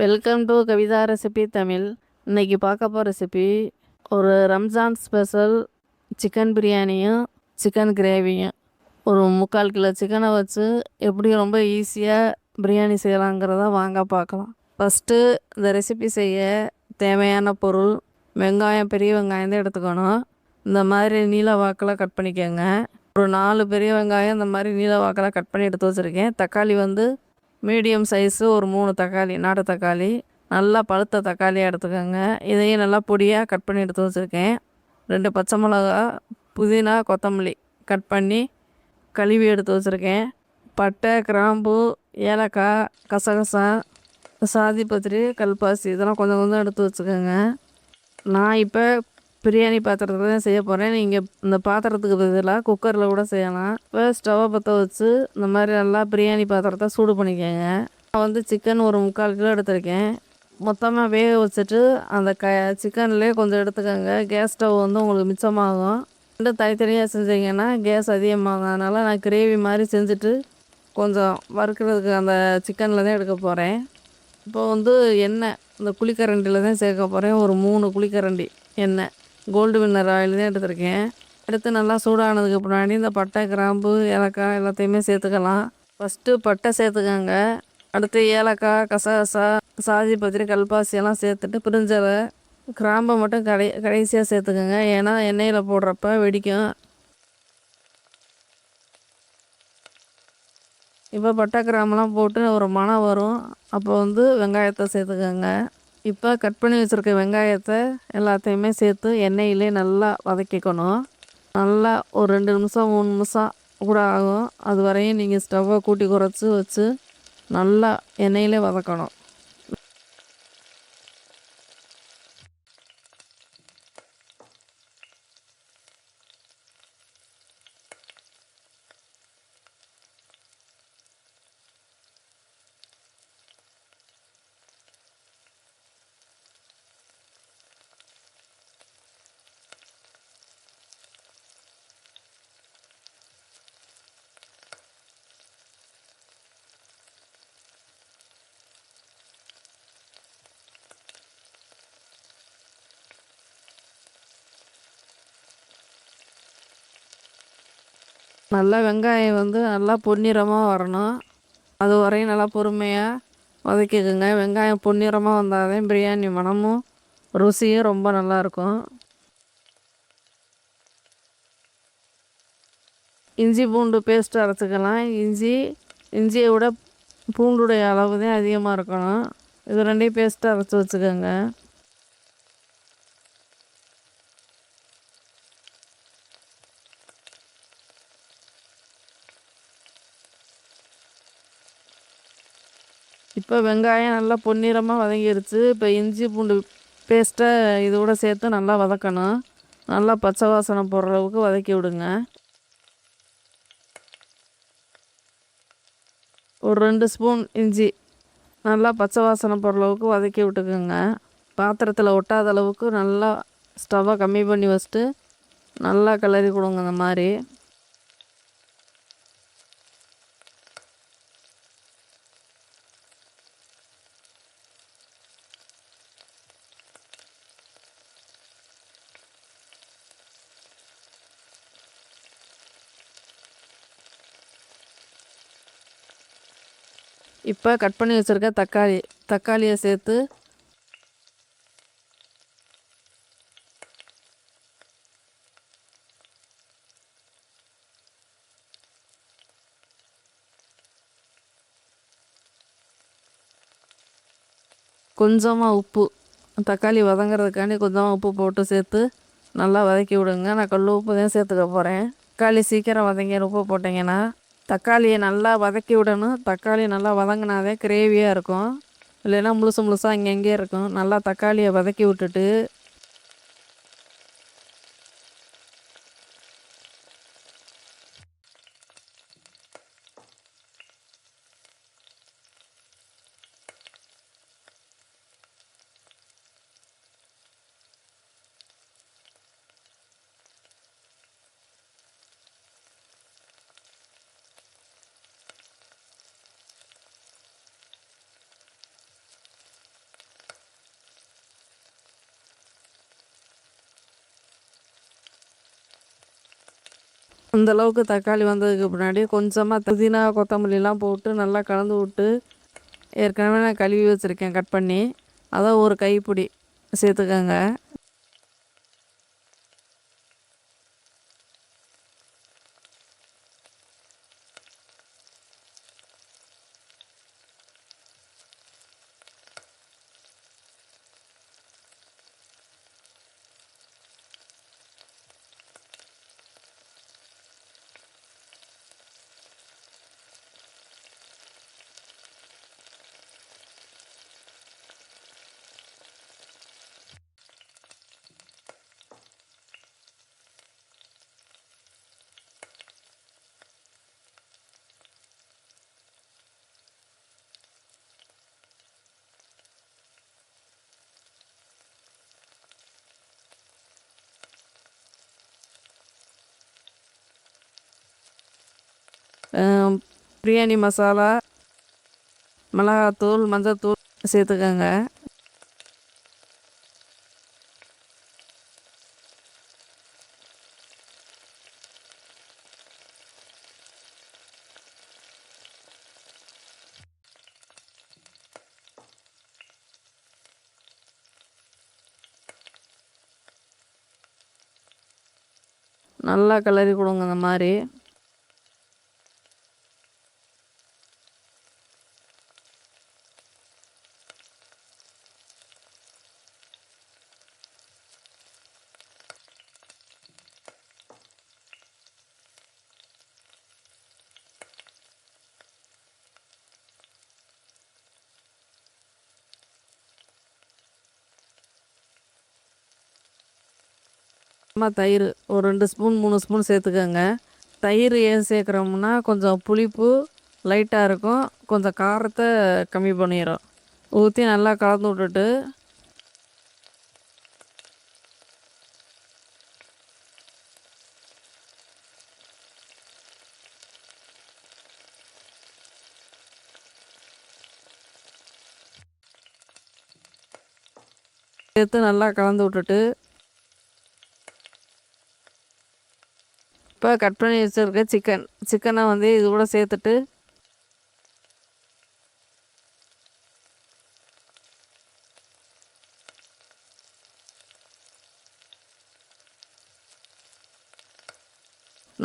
Welcome to Kavitha recipe Tamil. இன்னைக்கு பார்க்க போகிற ரெசிபி ஒரு ரம்ஜான் ஸ்பெஷல் சிக்கன் பிரியாணியும் சிக்கன் கிரேவியும். ஒரு 3/4 கிலோ சிக்கனை வச்சு எப்படி ரொம்ப ஈஸியாக பிரியாணி செய்யலாங்கிறத வாங்க பார்க்கலாம். ஃபஸ்ட்டு இந்த ரெசிபி செய்ய தேவையான பொருள் வெங்காயம், பெரிய வெங்காயம் தான் எடுத்துக்கணும். இந்த மாதிரி நீல வாக்கில் கட் பண்ணிக்கோங்க. ஒரு 4 பெரிய வெங்காயம் இந்த மாதிரி நீல வாக்கில் கட் பண்ணி எடுத்து வச்சுருக்கேன். தக்காளி வந்து மீடியம் சைஸு ஒரு 3 தக்காளி, நாட்டு தக்காளி, நல்லா பழுத்த தக்காளியாக எடுத்துக்கோங்க. இதையும் நல்லா பொடியாக கட் பண்ணி எடுத்து வச்சுருக்கேன். 2 பச்சை மிளகா, புதினா, கொத்தமல்லி கட் பண்ணி கழுவி எடுத்து வச்சுருக்கேன். பட்டை, கிராம்பு, ஏலக்காய், கசகசா, சாதி பத்திரி, கல்பாசி இதெல்லாம் கொஞ்சம் கொஞ்சம் எடுத்து வச்சுக்கோங்க. நான் இப்போ பிரியாணி பாத்திரத்தில் தான் செய்ய போகிறேன். நீங்கள் இந்த பாத்திரத்துக்கு பதிலாக குக்கரில் கூட செய்யலாம். இப்போ ஸ்டவ்வை பற்ற வச்சு இந்த மாதிரி நல்லா பிரியாணி பாத்திரத்தை சூடு பண்ணிக்கோங்க. நான் வந்து சிக்கன் ஒரு 3/4 கிலோ எடுத்திருக்கேன். மொத்தமாக வேக வச்சுட்டு அந்த சிக்கன்லேயே கொஞ்சம் எடுத்துக்கோங்க. கேஸ் ஸ்டவ் வந்து உங்களுக்கு மிச்சமாகும். ரெண்டும் தனித்தனியாக செஞ்சீங்கன்னா கேஸ் அதிகமாகும். அதனால் நான் கிரேவி மாதிரி செஞ்சுட்டு கொஞ்சம் வறுக்கிறதுக்கு அந்த சிக்கனில் தான் எடுக்க போகிறேன். இப்போ வந்து எண்ணெய் இந்த குழிக்கரண்டியில் தான் சேர்க்க போகிறேன். ஒரு 3 குழிக்கரண்டி எண்ணெய், கோல்டு வின்னர் ஆயில் தான் எடுத்திருக்கேன். எடுத்து நல்லா சூடானதுக்கு பின்னாடி இந்த பட்டை, கிராம்பு, ஏலக்காய் எல்லாத்தையுமே சேர்த்துக்கலாம். ஃபஸ்ட்டு பட்டை சேர்த்துக்கோங்க. அடுத்து ஏலக்காய், கசகசா, சாதி பத்திரி, கல்பாசி எல்லாம் சேர்த்துட்டு பிரிஞ்சலை, கிராம்பை மட்டும் கடைசியாக சேர்த்துக்கோங்க. ஏன்னா எண்ணெயில் போடுறப்ப வெடிக்கும். இப்போ பட்டை, கிராம்பெலாம் போட்டு ஒரு மணம் வரும். அப்போ வந்து வெங்காயத்தை சேர்த்துக்கோங்க. இப்போ கட் பண்ணி வச்சுருக்க வெங்காயத்தை எல்லாத்தையுமே சேர்த்து எண்ணெயிலே நல்லா வதக்கிக்கணும். நல்லா ஒரு 2 நிமிஷம் 3 நிமிஷம் கூட ஆகும். அது வரையும் நீங்கள் ஸ்டவ்வை கூட்டி குறைச்சி வச்சு நல்லா எண்ணெயிலே வதக்கணும். நல்லா வெங்காயம் வந்து நல்லா பொன்னிறமாக வரணும். அது வரையும் நல்லா பொறுமையாக வதக்கிக்கோங்க. வெங்காயம் பொன்னிறமாக வந்தால் தான் பிரியாணி மணமும் ருசியும் ரொம்ப நல்லாயிருக்கும். இஞ்சி பூண்டு பேஸ்ட்டு அரைச்சிக்கலாம். இஞ்சியை விட பூண்டுடைய அளவு தான் அதிகமாக இருக்கணும். இது 2 பேஸ்ட்டு அரைச்சி வச்சுக்கோங்க. இப்போ வெங்காயம் நல்லா பொன்னிறமாக வதங்கிருச்சு. இப்போ இஞ்சி பூண்டு பேஸ்ட்டை இதோட சேர்த்து நல்லா வதக்கணும். நல்லா பச்சை வாசனை போடுற அளவுக்கு வதக்கி விடுங்க. ஒரு 2 ஸ்பூன் இஞ்சி நல்லா பச்சை வாசனை போடுற அளவுக்கு வதக்கி விட்டுக்குங்க. பாத்திரத்தில் ஒட்டாத அளவுக்கு நல்லா ஸ்டவ்வை கம்மி பண்ணி வச்சுட்டு நல்லா கிளறி கொடுங்க. இந்த மாதிரி இப்போ கட் பண்ணி வச்சுருக்க தக்காளியை சேர்த்து கொஞ்சமாக உப்பு, தக்காளி வதங்கிறதுக்காண்டி கொஞ்சமாக உப்பு போட்டு சேர்த்து நல்லா வதக்கி விடுங்க. நான் கல் உப்பு தான் சேர்த்துக்க போகிறேன். தக்காளி சீக்கிரம் வதங்கிற உப்பு போட்டிங்கன்னா தக்காளியை நல்லா வதக்கி விடணும். தக்காளி நல்லா வதங்கினாதே கிரேவியாக இருக்கும். இல்லைன்னா முழுசாக அங்கங்கே இருக்கும். நல்லா தக்காளியை வதக்கி விட்டுட்டு இந்த அளவுக்கு தக்காளி வந்ததுக்கு பின்னாடி கொஞ்சமாக புதினா கொத்தமல்லிலாம் போட்டு நல்லா கலந்து விட்டு, ஏற்கனவே நான் கழுவி வச்சுருக்கேன் கட் பண்ணி, அதை ஒரு கைப்பிடி சேர்த்துக்கோங்க. பிரியாணி மசாலா, மிளகாத்தூள், மஞ்சத்தூள் சேர்த்துக்கோங்க. நல்லா கிளறி கொடுங்க இந்த மாதிரி. தயிர் ஒரு 2 ஸ்பூன் 3 ஸ்பூன் சேர்த்துக்கோங்க. தயிர் ஏன் சேர்க்குறோம்னா கொஞ்சம் புளிப்பு லைட்டாக இருக்கும், கொஞ்சம் காரத்தை கம்மி பண்ணிடும். ஊற்றி நல்லா கலந்து விட்டுட்டு சேர்த்து நல்லா கலந்து விட்டுட்டு, இப்போ கட் பண்ணி வச்சுருக்க சிக்கனை வந்து இது கூட சேர்த்துட்டு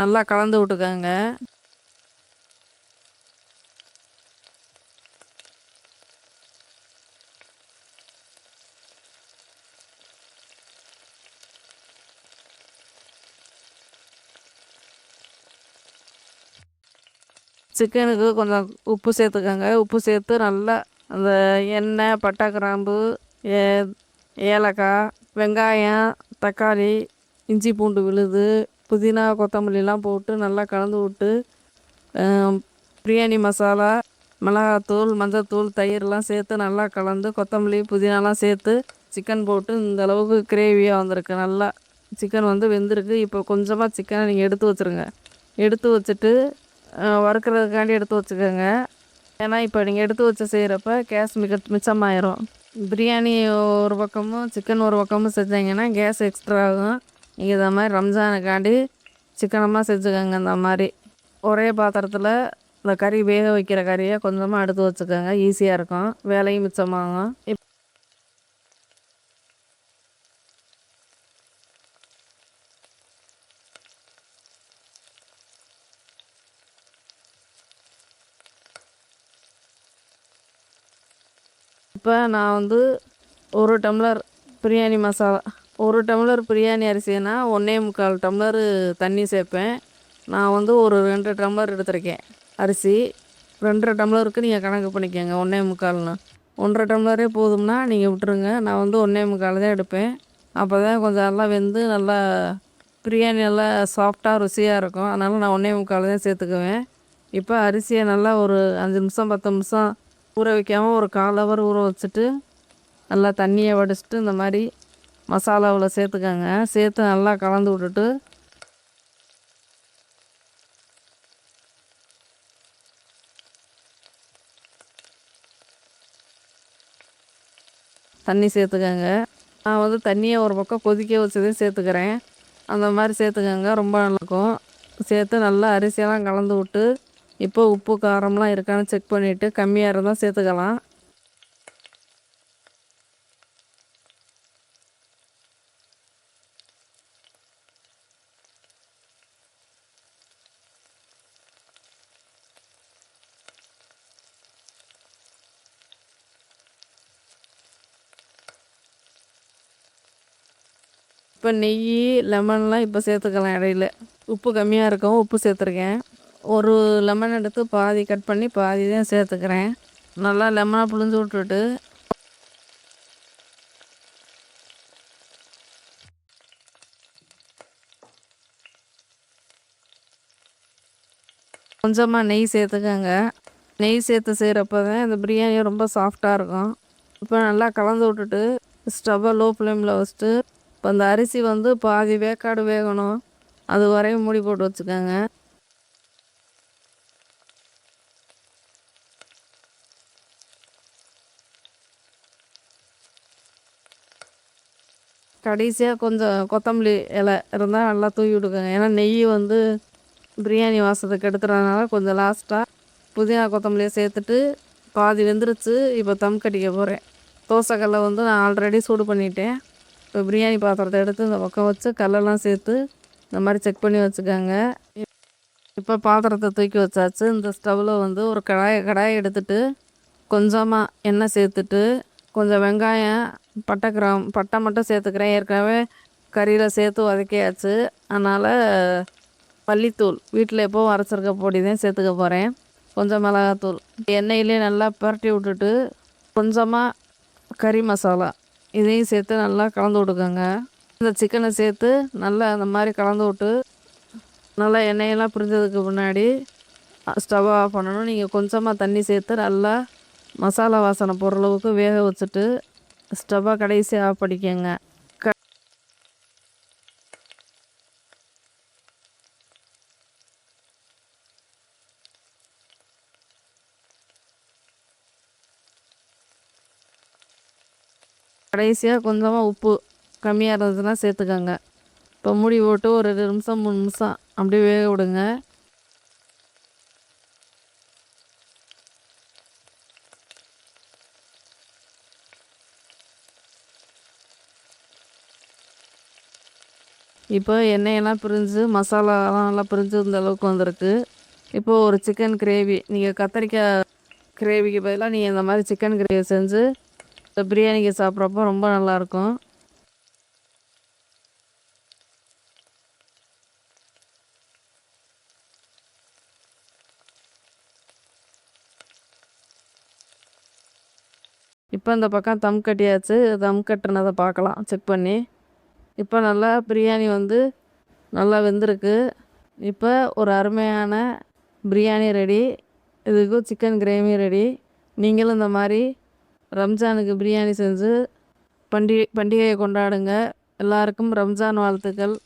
நல்லா கலந்து விட்டுக்கோங்க. சிக்கனுக்கு கொஞ்சம் உப்பு சேர்த்துக்கோங்க. உப்பு சேர்த்து நல்லா அந்த எண்ணெய், பட்டை, கிராம்பு, ஏ ஏலக்காய், வெங்காயம், தக்காளி, இஞ்சி பூண்டு விழுது, புதினா கொத்தமல்லிலாம் போட்டு நல்லா கலந்து விட்டு, பிரியாணி மசாலா, மிளகாத்தூள், மஞ்சத்தூள், தயிர்லாம் சேர்த்து நல்லா கலந்து கொத்தமல்லி புதினாலாம் சேர்த்து சிக்கன் போட்டு இந்த அளவுக்கு கிரேவியாக வந்திருக்கு. நல்லா சிக்கன் வந்து வெந்திருக்கு. இப்போ கொஞ்சமாக சிக்கனை நீங்கள் எடுத்து வச்சுருங்க. எடுத்து வச்சுட்டு வறுக்கிறதுக்காண்டி எடுத்து வச்சுக்கோங்க. ஏன்னா இப்போ நீங்கள் எடுத்து வச்சு செய்கிறப்ப கேஸ் மிச்சமாயிரும். பிரியாணி ஒரு பக்கமும் சிக்கன் ஒரு பக்கமும் செஞ்சிங்கன்னா கேஸ் எக்ஸ்ட்ரா ஆகும். நீங்கள் இதை மாதிரி ரம்ஜானுக்காண்டி சிக்கனமாக செஞ்சுக்கோங்க. இந்த மாதிரி ஒரே பாத்திரத்தில் இந்த கறி வேக வைக்கிற கறியை கொஞ்சமாக எடுத்து வச்சுக்கோங்க. ஈஸியாக இருக்கும், வேலையும் மிச்சமாகும். இப்போ நான் வந்து 1 tumbler biryani masala, 1 tumbler biryani அரிசினா 1.25 டம்ளர் தண்ணி சேர்ப்பேன். நான் வந்து ஒரு 2 டம்ளர் எடுத்திருக்கேன் அரிசி. 2 டம்ளருக்கு நீங்கள் கணக்கு பண்ணிக்கோங்க. 1.25ன்னு 1.5 டம்ளரே போதும்னா நீங்கள் விட்டுருங்க. நான் வந்து 1.25 தான் எடுப்பேன். அப்போ தான் கொஞ்சம் நல்லா வெந்து நல்லா பிரியாணி நல்லா சாஃப்டாக ருசியாக இருக்கும். அதனால் நான் 1.25 தான் சேர்த்துக்குவேன். இப்போ அரிசியை நல்லா ஒரு 5 நிமிஷம் 10 நிமிஷம் ஊற வைக்காமல் ஒரு 1/4 ஹவர் ஊற வச்சுட்டு நல்லா தண்ணியை வடிச்சிட்டு இந்த மாதிரி மசாலாவில் சேர்த்துக்கோங்க. சேர்த்து நல்லா கலந்து விட்டுட்டு தண்ணி சேர்த்துக்கோங்க. நான் வந்து தண்ணியை ஒரு பக்கம் கொதிக்க வச்சதே சேர்த்துக்கிறேன். அந்த மாதிரி சேர்த்துக்கோங்க, ரொம்ப நல்லாயிருக்கும். சேர்த்து நல்லா அரிசியெல்லாம் கலந்து விட்டு இப்போ உப்பு காரம்லாம் இருக்கான்னு செக் பண்ணிவிட்டு கம்மியாக இருந்தால் சேர்த்துக்கலாம். இப்போ நெய் லெமன்லாம் இப்போ சேர்த்துக்கலாம் இடையில. உப்பு கம்மியாக இருக்கும், உப்பு சேர்த்துருக்கேன். ஒரு லெமன் எடுத்து பாதி கட் பண்ணி பாதி தான் சேர்த்துக்கிறேன். நல்லா லெமனை புழிஞ்சு விட்டுட்டு கொஞ்சமாக நெய் சேர்த்துக்கங்க. நெய் சேர்த்து செய்கிறப்ப தான் இந்த பிரியாணி ரொம்ப சாஃப்டாக இருக்கும். இப்போ நல்லா கலந்து விட்டுட்டு ஸ்டவ்வை லோ ஃப்ளேமில் வச்சுட்டு இப்போ அந்த அரிசி வந்து பாதி வேக்காடு வேகணும், அது வரையும் மூடி போட்டு வச்சுக்கோங்க. கடைசியாக கொஞ்சம் கொத்தமல்லி இலை இருந்தால் நல்லா தூவி விட்டுக்கோங்க. ஏன்னா நெய் வந்து பிரியாணி வாசத்துக்கு எடுத்துறதுனால கொஞ்சம் லாஸ்ட்டாக புதினா கொத்தமல்லியை சேர்த்துட்டு பாதி வெந்துருச்சு. இப்போ தம் கட்டிக்க போகிறேன். தோசைக்கல்லை வந்து நான் ஆல்ரெடி சூடு பண்ணிட்டேன். இப்போ பிரியாணி பாத்திரத்தை எடுத்து இந்த பக்கம் வச்சு கல்லெல்லாம் சேர்த்து இந்த மாதிரி செக் பண்ணி வச்சுக்கோங்க. இப்போ பாத்திரத்தை தூக்கி வச்சாச்சு. இந்த ஸ்டவ்வில் வந்து ஒரு கடாயை எடுத்துட்டு கொஞ்சமாக எண்ணெய் சேர்த்துட்டு கொஞ்சம் வெங்காயம் பட்டை மட்டும் சேர்த்துக்கிறேன். ஏற்கனவே கறியில் சேர்த்து வதக்கியாச்சு. அதனால் மல்லித்தூள் வீட்டில் எப்போவும் அரைச்சிருக்க பொடி தான் சேர்த்துக்க போகிறேன். கொஞ்சம் மிளகாத்தூள் எண்ணெயிலே நல்லா பரட்டி விட்டுட்டு கொஞ்சமாக கறி மசாலா இதையும் சேர்த்து நல்லா கலந்து விட்டுக்கோங்க. இந்த சிக்கனை சேர்த்து நல்லா அந்த மாதிரி கலந்து விட்டு நல்லா எண்ணெயெல்லாம் பிரிஞ்சதுக்கு முன்னாடி ஸ்டவ் ஆஃப் பண்ணணும். நீங்கள் கொஞ்சமாக தண்ணி சேர்த்து நல்லா மசாலா வாசனை போடுற அளவுக்கு வேக வச்சுட்டு ஸ்டவ்வை கடைசி ஆஃப் பண்ணிக்கோங்க. கடைசியாக கொஞ்சமாக உப்பு கம்மியாக இருந்ததுன்னா சேர்த்துக்கோங்க. இப்போ மூடி போட்டு ஒரு 2 நிமிஷம் 3 நிமிஷம் அப்படியே வேக விடுங்க. இப்போ எண்ணெயெல்லாம் பிரிஞ்சு மசாலாலாம் நல்லா பிரிஞ்சு இந்த அளவுக்கு வந்திருக்கு. இப்போது ஒரு சிக்கன் கிரேவி, நீங்கள் கத்திரிக்காய் கிரேவிக்கு பதிலாக நீங்கள் இந்த மாதிரி சிக்கன் கிரேவி செஞ்சு பிரியாணிக்கு சாப்பிட்றப்போ ரொம்ப நல்லாயிருக்கும். இப்போ இந்த பக்கம் தம் கட்டியாச்சு. தம் கட்டுனதை பார்க்கலாம் செக் பண்ணி. இப்போ நல்லா பிரியாணி வந்து நல்லா வெந்திருக்கு. இப்போ ஒரு அருமையான பிரியாணி ரெடி. இதுக்கு சிக்கன் கிரேவி ரெடி. நீங்களும் இந்த மாதிரி ரம்ஜானுக்கு பிரியாணி செஞ்சு பண்டிகையை கொண்டாடுங்க. எல்லாருக்கும் ரம்ஜான் வாழ்த்துக்கள்.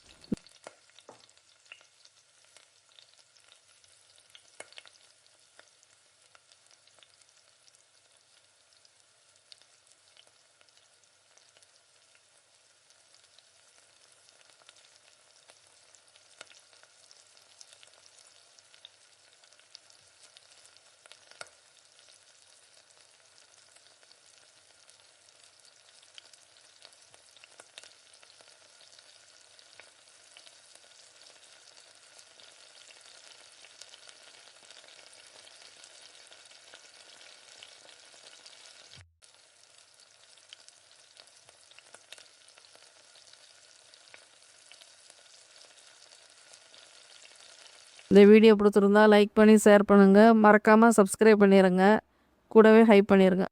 இந்த வீடியோ பிடிச்சிருந்தா லைக் பண்ணி ஷேர் பண்ணுங்கள். மறக்காமல் சப்ஸ்கிரைப் பண்ணிடுங்க. கூடவே ஹைப் பண்ணிடுங்க.